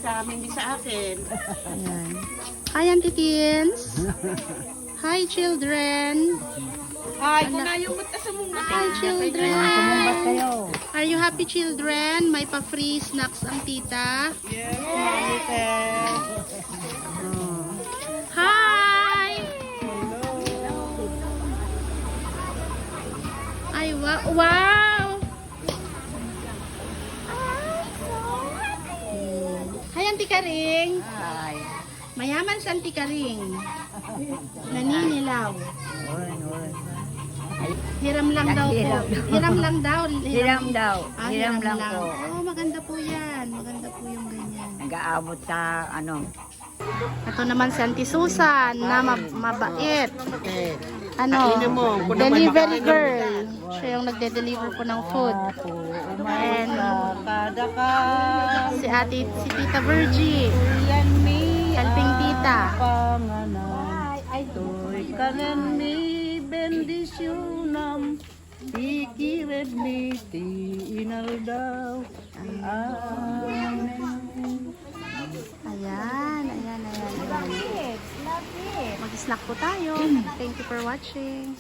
sa amin, hindi sa akin. Ayan. Hi, Auntie Teens. Hi, children. Ay, kung na yung mata sa mong Hi, children. Are you happy, children? May pa-free snacks ang tita. Yes, Hi! Ay, wow! Hi, Auntie Karing. Ay. Mayaman sa Auntie Karing. Naninilaw. Hiram lang daw po. Hiram lang daw. Hiram daw. Ah, Hiram lang po. Oh, maganda po yan. Maganda po yung ganyan. Nag-aabot sa ano. Ito naman si Auntie Susan na mabait. Okay. Ano, Kainin mo. Kung naman delivery makakain girl. Siya yung nagde-deliver po ng food. And Kada ka. si Tita Virgie. Yan mi. Helping tita. Panganan. To'y kanan mi bendisyonam. Ikired mi ti inaldaw. Amen. Ayan. Mag-snack po tayo. Thank you for watching.